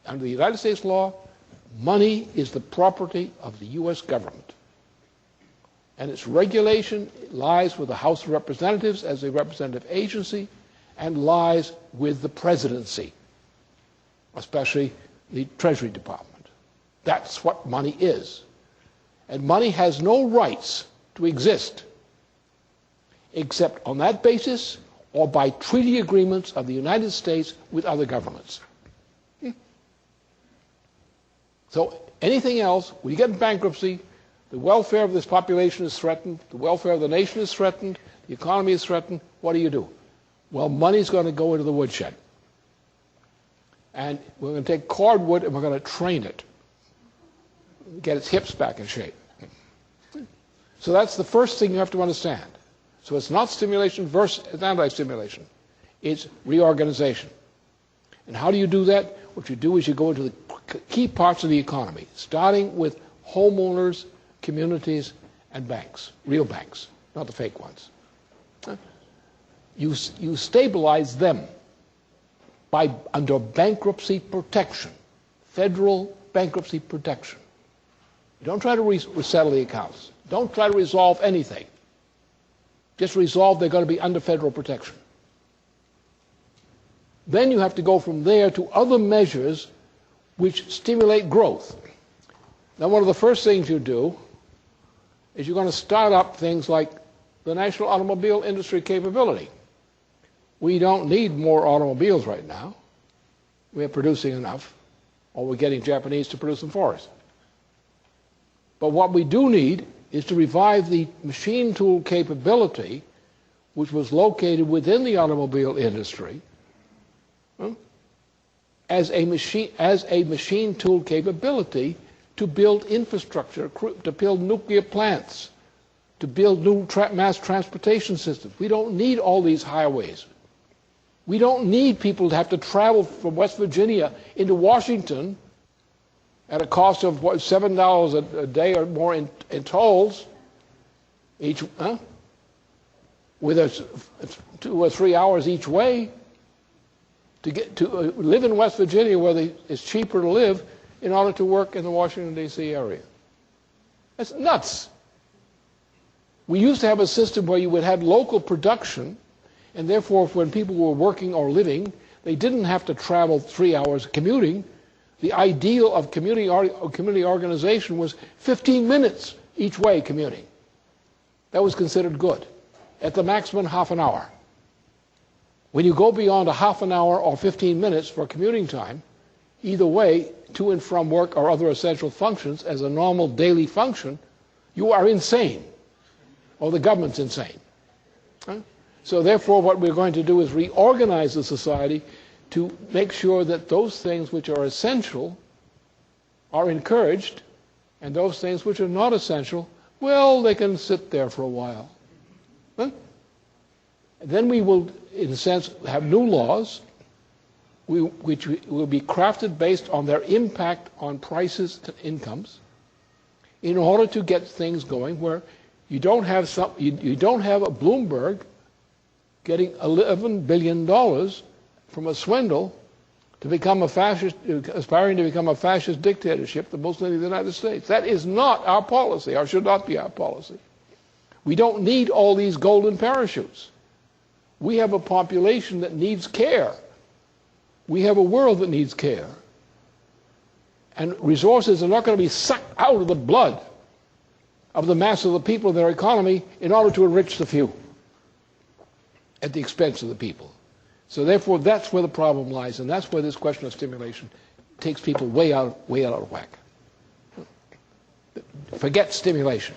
Under the United States law, money is the property of the U.S. government. And its regulation lies with the House of Representatives as a representative agency and lies with the presidency, especially the Treasury Department. That's what money is. And money has no rights to exist except on that basis or by treaty agreements of the United States with other governments. So anything else, when you get in bankruptcy, the welfare of this population is threatened, the welfare of the nation is threatened, the economy is threatened. What do? Well, money's going to go into the woodshed. And we're going to take cordwood and we're going to train it, get its hips back in shape. So that's the first thing you have to understand. So it's not stimulation versus anti-stimulation. It's reorganization. And how do you do that? What you do is you go into the key parts of the economy, starting with homeowners, communities, and banks, real banks, not the fake ones. You stabilize them under bankruptcy protection, federal bankruptcy protection. You don't try to resettle the accounts. Don't try to resolve anything. Just resolve they're going to be under federal protection. Then you have to go from there to other measures which stimulate growth. Now, one of the first things you do is you're going to start up things like the national automobile industry capability. We don't need more automobiles right now. We're producing enough, or we're getting Japanese to produce them for us. But what we do need is to revive the machine tool capability which was located within the automobile industry as a machine tool capability to build infrastructure, to build nuclear plants, to build new mass transportation systems. We don't need all these highways. We don't need people to have to travel from West Virginia into Washington at a cost of what, $7 a day or more in tolls, each, with 2 or 3 hours each way, to get to live in West Virginia where it's cheaper to live in order to work in the Washington, D.C. area. That's nuts. We used to have a system where you would have local production, and therefore when people were working or living, they didn't have to travel 3 hours commuting. The ideal of community organization was 15 minutes each way commuting. That was considered good. At the maximum, half an hour. When you go beyond a half an hour or 15 minutes for commuting time, either way, to and from work or other essential functions as a normal daily function, you are insane, or the government's insane. So therefore, what we're going to do is reorganize the society to make sure that those things which are essential are encouraged, and those things which are not essential, well, they can sit there for a while. Then we will, in a sense, have new laws which will be crafted based on their impact on prices and incomes in order to get things going where you don't have a Bloomberg getting $11 billion from a swindle to become a fascist, aspiring to become a fascist dictatorship, the mostly in the United States. That is not our policy, or should not be our policy. We don't need all these golden parachutes. We have a population that needs care. We have a world that needs care. And resources are not going to be sucked out of the blood of the mass of the people in their economy in order to enrich the few at the expense of the people. So therefore, that's where the problem lies, and that's where this question of stimulation takes people way out of whack. Forget stimulation.